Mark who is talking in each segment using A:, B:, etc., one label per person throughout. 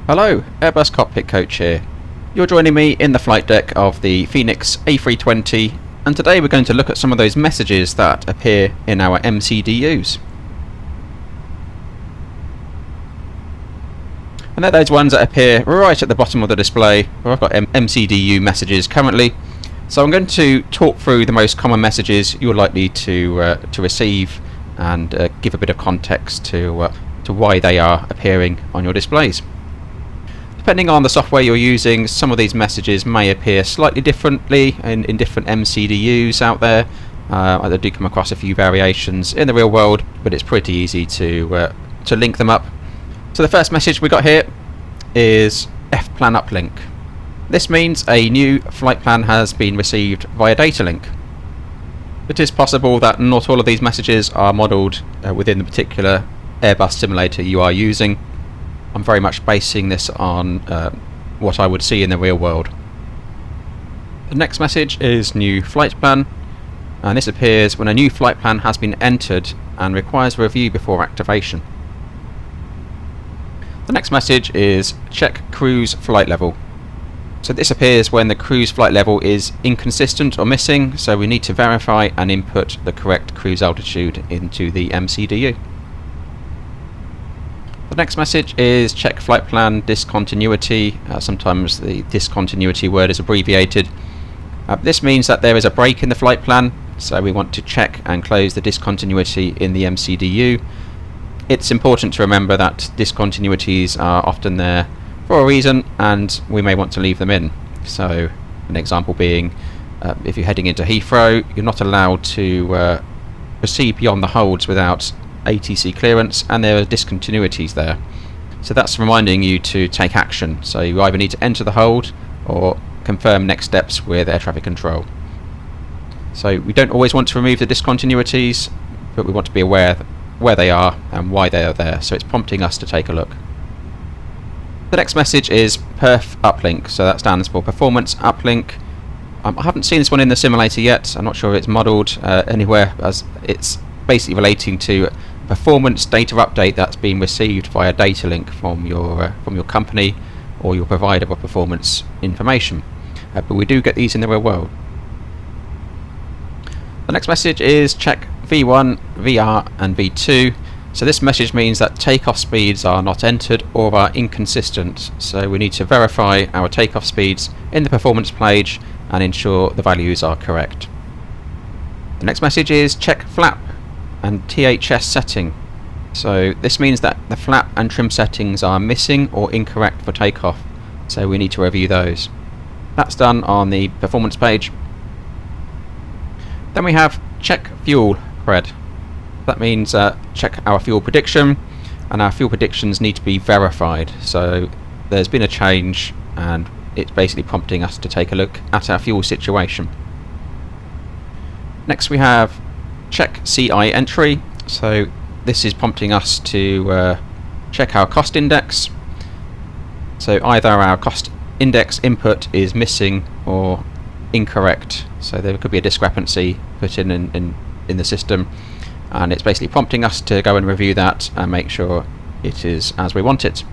A: Hello, Airbus Cockpit Coach here. You're joining me in the flight deck of the Fenix A320, and today we're going to look at some of those messages that appear in our MCDUs. And they're those ones that appear right at the bottom of the display where I've got MCDU messages currently. So I'm going to talk through the most common messages you're likely to receive and give a bit of context to why they are appearing on your displays. Depending on the software you're using, some of these messages may appear slightly differently in different MCDUs out there. I do come across a few variations in the real world, but it's pretty easy to link them up. So the first message we got here is F-PLN uplink. This means a new flight plan has been received via data link. It is possible that not all of these messages are modelled within the particular Airbus simulator you are using. I'm very much basing this on what I would see in the real world. The next message is new flight plan, and this appears when a new flight plan has been entered and requires review before activation. The next message is check cruise flight level. So this appears when the cruise flight level is inconsistent or missing, so we need to verify and input the correct cruise altitude into the MCDU. The next message is check flight plan discontinuity. Sometimes the discontinuity word is abbreviated. This means that there is a break in the flight plan, so we want to check and close the discontinuity in the MCDU. It's important to remember that discontinuities are often there for a reason, and we may want to leave them in. So an example being, if you're heading into Heathrow, you're not allowed to proceed beyond the holds without ATC clearance, and there are discontinuities there. So that's reminding you to take action. So you either need to enter the hold or confirm next steps with air traffic control. So we don't always want to remove the discontinuities, but we want to be aware where they are and why they are there. So it's prompting us to take a look. The next message is perf uplink. So that stands for performance uplink. I haven't seen this one in the simulator yet. I'm not sure if it's modelled anywhere, as it's basically relating to performance data update that's been received via data link from your company or your provider of performance information. But we do get these in the real world. The next message is check V1, VR and V2. So this message means that takeoff speeds are not entered or are inconsistent. So we need to verify our takeoff speeds in the performance page and ensure the values are correct. The next message is check flap and THS setting. So this means that the flap and trim settings are missing or incorrect for takeoff, so we need to review those. That's done on the performance page. Then we have check fuel pred. That means check our fuel prediction, and our fuel predictions need to be verified. So there's been a change and it's basically prompting us to take a look at our fuel situation. Next we have check CI entry. So this is prompting us to check our cost index. So either our cost index input is missing or incorrect. So there could be a discrepancy put in the system, and it's basically prompting us to go and review that and make sure it is as we want it.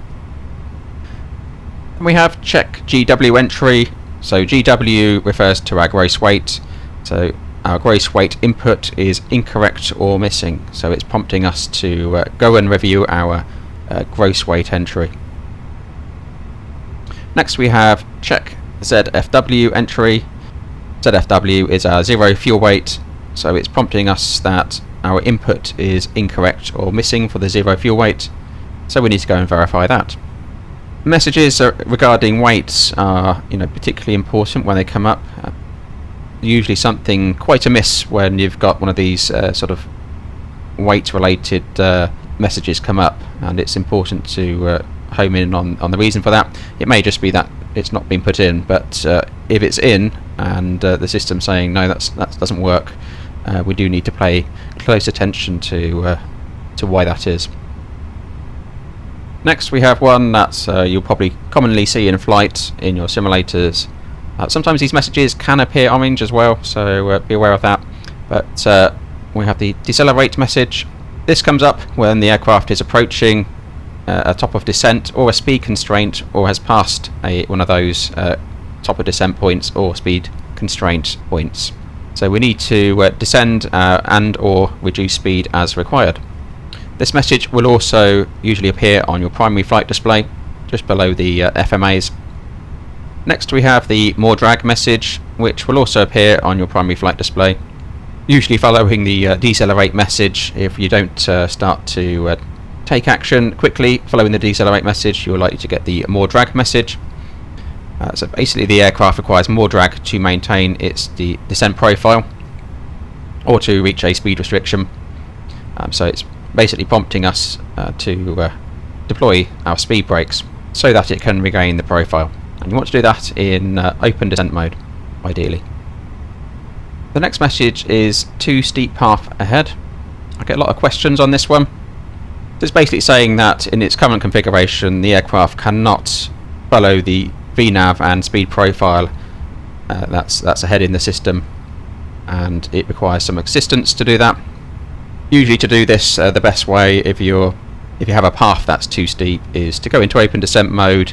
A: And we have check GW entry. So GW refers to our gross weight. So our gross weight input is incorrect or missing, so it's prompting us to go and review our gross weight entry. Next we have check ZFW entry. ZFW is our zero fuel weight, so it's prompting us that our input is incorrect or missing for the zero fuel weight, so we need to go and verify that. Messages regarding weights are particularly important when they come up. Usually something quite amiss when you've got one of these sort of weight related messages come up, and it's important to home in on the reason for that. It may just be that it's not been put in, but if it's in and the system's saying no, that doesn't work, we do need to pay close attention to why that is. Next we have one that you'll probably commonly see in flight in your simulators. Sometimes these messages can appear orange as well, so be aware of that. But we have the decelerate message. This comes up when the aircraft is approaching a top of descent or a speed constraint, or has passed one of those top of descent points or speed constraint points. So we need to descend and or reduce speed as required. This message will also usually appear on your primary flight display just below the FMAs. Next we have the more drag message, which will also appear on your primary flight display, usually following the decelerate message. If you don't start to take action quickly following the decelerate message, you're likely to get the more drag message. So basically the aircraft requires more drag to maintain its descent profile or to reach a speed restriction. So it's basically prompting us to deploy our speed brakes so that it can regain the profile. And you want to do that in open descent mode, ideally. The next message is too steep path ahead. I get a lot of questions on this one. It's basically saying that in its current configuration the aircraft cannot follow the VNAV and speed profile that's ahead in the system, and it requires some assistance to do that. Usually to do this, the best way if you have a path that's too steep is to go into open descent mode,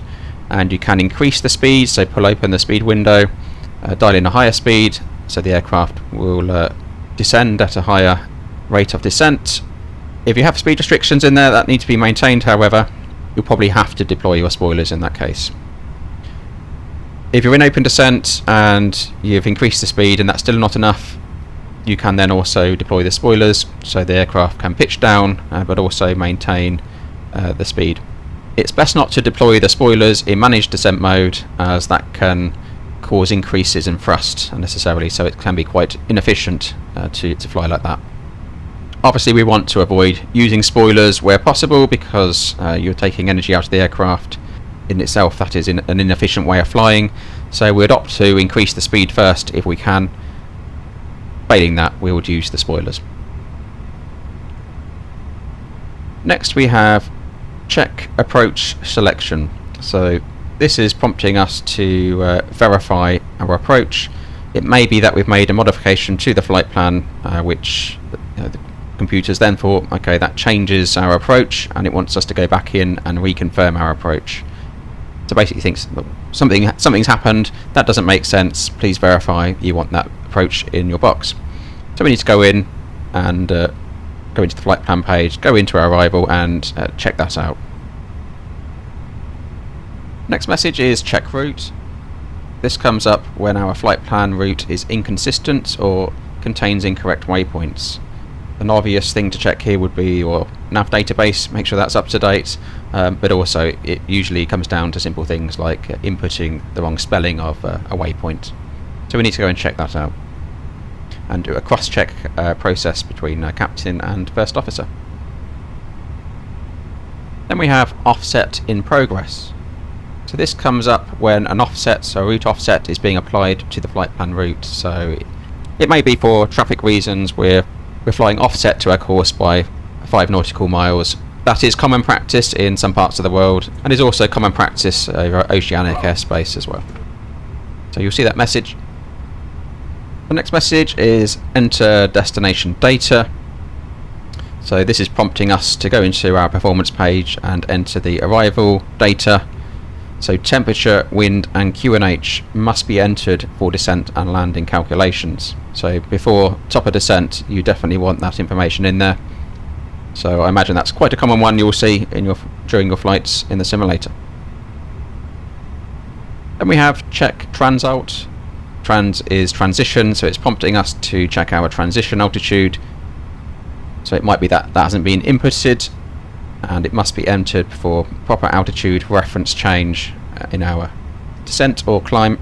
A: and you can increase the speed, so pull open the speed window, dial in a higher speed, so the aircraft will descend at a higher rate of descent. If you have speed restrictions in there that need to be maintained, however, you'll probably have to deploy your spoilers in that case. If you're in open descent and you've increased the speed and that's still not enough, you can then also deploy the spoilers so the aircraft can pitch down but also maintain the speed. It's best not to deploy the spoilers in managed descent mode, as that can cause increases in thrust unnecessarily, so it can be quite inefficient to fly like that. Obviously we want to avoid using spoilers where possible, because you're taking energy out of the aircraft. In itself, that is an inefficient way of flying, so we'd opt to increase the speed first if we can. Failing that, we would use the spoilers. Next we have check approach selection. So this is prompting us to verify our approach. It may be that we've made a modification to the flight plan which the computers then thought, okay, that changes our approach, and it wants us to go back in and reconfirm our approach. So basically thinks something's happened, that doesn't make sense, please verify you want that approach in your box. So we need to go in and go into the flight plan page, go into our arrival and check that out. Next message is check route. This comes up when our flight plan route is inconsistent or contains incorrect waypoints. An obvious thing to check here would be your nav database, make sure that's up to date, but also it usually comes down to simple things like inputting the wrong spelling of a waypoint. So we need to go and check that out and do a cross-check process between captain and first officer. Then we have offset in progress. So this comes up when an offset, so a route offset, is being applied to the flight plan route. So it may be for traffic reasons where we're flying offset to our course by 5 nautical miles. That is common practice in some parts of the world, and is also common practice over oceanic airspace as well. So you'll see that message. The next message is enter destination data. So this is prompting us to go into our performance page and enter the arrival data. So temperature, wind and QNH must be entered for descent and landing calculations. So before top of descent you definitely want that information in there. So I imagine that's quite a common one you'll see in during your flights in the simulator. Then we have check transalt. Trans is transition, so it's prompting us to check our transition altitude. So it might be that that hasn't been inputted, and it must be entered for proper altitude reference change in our descent or climb.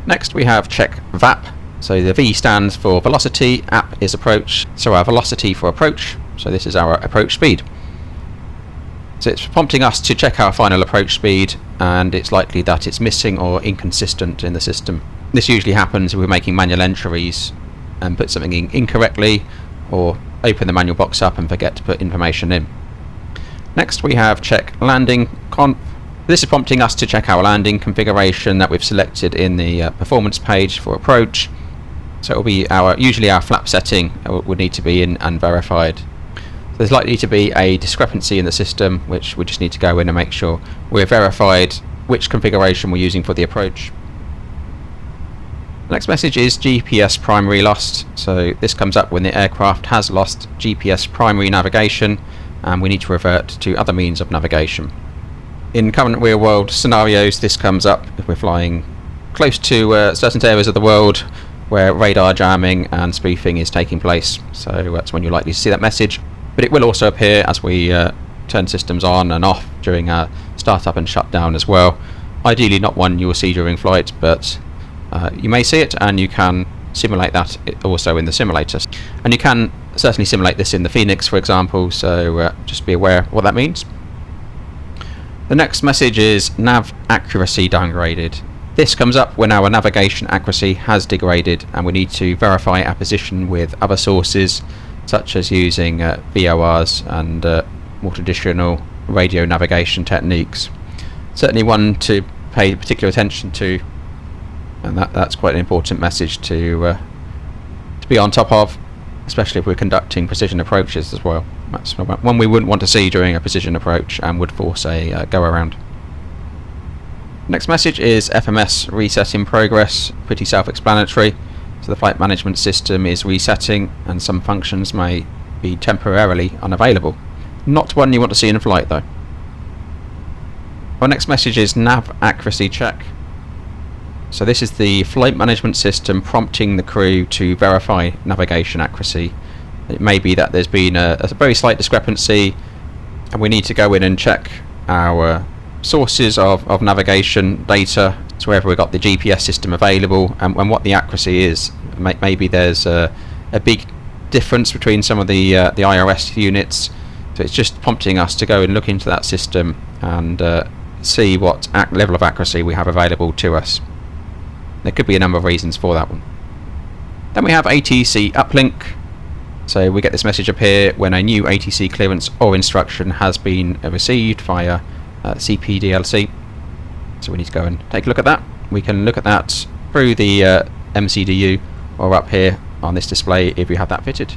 A: Next we have check VAP. So the V stands for velocity, AP is approach, so our velocity for approach, so this is our approach speed. So it's prompting us to check our final approach speed, and it's likely that it's missing or inconsistent in the system. This usually happens if we're making manual entries and put something in incorrectly, or open the manual box up and forget to put information in. Next we have check landing conf. This is prompting us to check our landing configuration that we've selected in the performance page for approach. So it will be usually our flap setting would need to be in and verified. There's likely to be a discrepancy in the system, which we just need to go in and make sure we're verified which configuration we're using for the approach. The next message is GPS primary lost. So this comes up when the aircraft has lost GPS primary navigation and we need to revert to other means of navigation. In current real world scenarios, this comes up if we're flying close to certain areas of the world where radar jamming and spoofing is taking place. So that's when you're likely to see that message. But it will also appear as we turn systems on and off during our startup and shutdown as well. Ideally not one you will see during flight, but you may see it, and you can simulate that also in the simulators. And you can certainly simulate this in the Fenix, for example, so just be aware of what that means. The next message is nav accuracy downgraded. This comes up when our navigation accuracy has degraded and we need to verify our position with other sources, such as using VORs and more traditional radio navigation techniques. Certainly one to pay particular attention to, and that's quite an important message to be on top of, especially if we're conducting precision approaches as well. That's one we wouldn't want to see during a precision approach and would force a go around. Next message is FMS reset in progress. Pretty self-explanatory. So the flight management system is resetting and some functions may be temporarily unavailable. Not one you want to see in flight though. Our next message is nav accuracy check. So this is the flight management system prompting the crew to verify navigation accuracy. It may be that there's been a very slight discrepancy and we need to go in and check our sources of navigation data, so wherever we've got the GPS system available and what the accuracy is. Maybe there's a big difference between some of the IRS units, so it's just prompting us to go and look into that system and see what level of accuracy we have available to us. There could be a number of reasons for that one. Then we have ATC uplink. So we get this message appear when a new ATC clearance or instruction has been received via CPDLC. So we need to go and take a look at that. We can look at that through the MCDU or up here on this display if you have that fitted.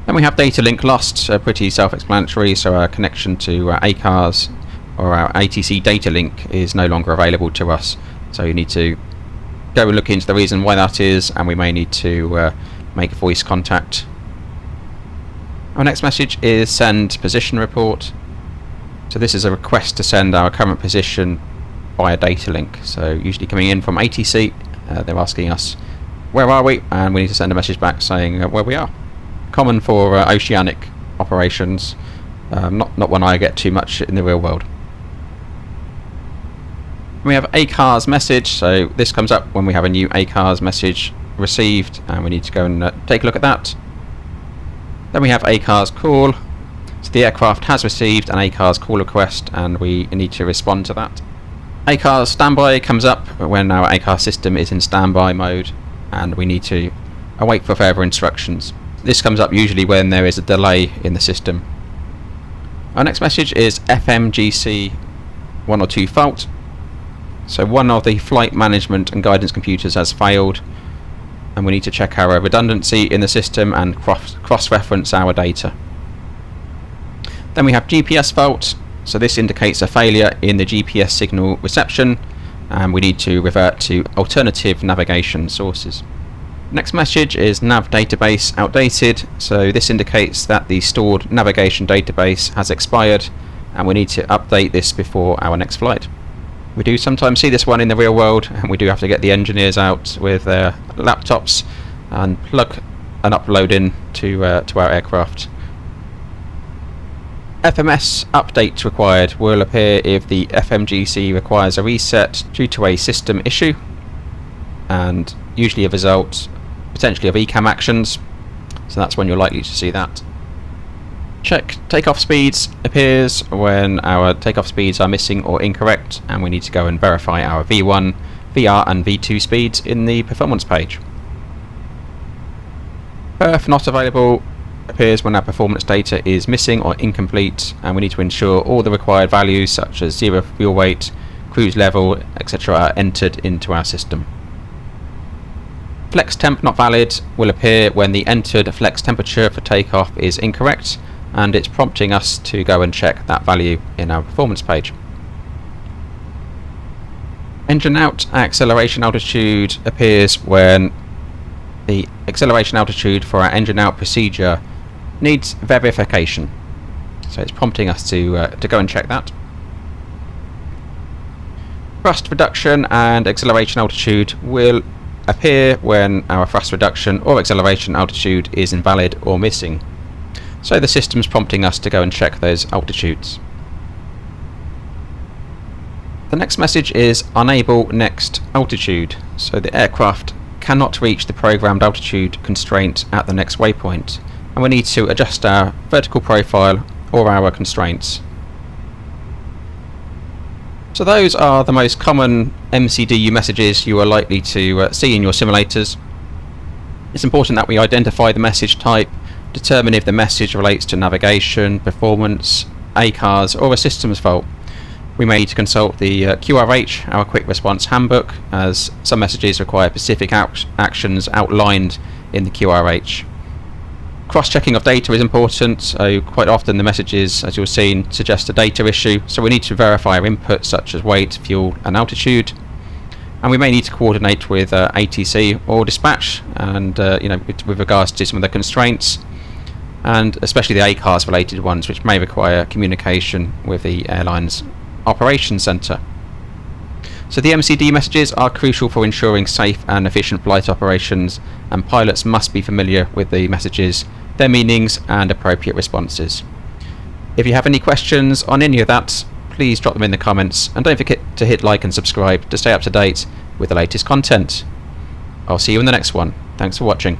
A: Then we have data link lost, pretty self-explanatory. So our connection to ACARS or our ATC data link is no longer available to us. So you need to go and look into the reason why that is, and we may need to make voice contact. Our next message is send position report. So this is a request to send our current position via data link. So usually coming in from ATC, they're asking us where are we, and we need to send a message back saying where we are. Common for oceanic operations, not one I get too much in the real world. We have ACARS message, so this comes up when we have a new ACARS message received and we need to go and take a look at that. Then we have ACARS call. So the aircraft has received an ACARS call request and we need to respond to that. ACARS standby comes up when our ACARS system is in standby mode and we need to await for further instructions. This comes up usually when there is a delay in the system. Our next message is FMGC 1 or 2 fault. So one of the flight management and guidance computers has failed and we need to check our redundancy in the system and cross-reference our data. Then we have GPS fault. So this indicates a failure in the GPS signal reception and we need to revert to alternative navigation sources. Next message is nav database outdated. So this indicates that the stored navigation database has expired and we need to update this before our next flight. We do sometimes see this one in the real world and we do have to get the engineers out with their laptops and plug and upload in to our aircraft. FMS update required will appear if the FMGC requires a reset due to a system issue and usually a result potentially of ECAM actions, so that's when you're likely to see that. Check takeoff speeds appears when our takeoff speeds are missing or incorrect and we need to go and verify our V1, VR and V2 speeds in the performance page. Perf not available appears when our performance data is missing or incomplete and we need to ensure all the required values such as 0 fuel weight, cruise level, etc. are entered into our system. Flex temp not valid will appear when the entered flex temperature for takeoff is incorrect, and it's prompting us to go and check that value in our performance page. Engine out acceleration altitude appears when the acceleration altitude for our engine out procedure needs verification. So it's prompting us to go and check that. Thrust reduction and acceleration altitude will appear when our thrust reduction or acceleration altitude is invalid or missing. So the system's prompting us to go and check those altitudes. The next message is unable next altitude. So the aircraft cannot reach the programmed altitude constraint at the next waypoint, and we need to adjust our vertical profile or our constraints. So those are the most common MCDU messages you are likely to see in your simulators. It's important that we identify the message type, determine if the message relates to navigation, performance, ACARS or a systems fault. We may need to consult the QRH, our quick response handbook, as some messages require specific actions outlined in the QRH. Cross-checking of data is important, so quite often the messages, as you'll see, suggest a data issue, so we need to verify our inputs such as weight, fuel and altitude. And we may need to coordinate with ATC or dispatch, and with regards to some of the constraints, and especially the ACARS related ones, which may require communication with the airline's operations centre. So the MCD messages are crucial for ensuring safe and efficient flight operations, and pilots must be familiar with the messages, their meanings and appropriate responses. If you have any questions on any of that, please drop them in the comments, and don't forget to hit like and subscribe to stay up to date with the latest content. I'll see you in the next one. Thanks for watching.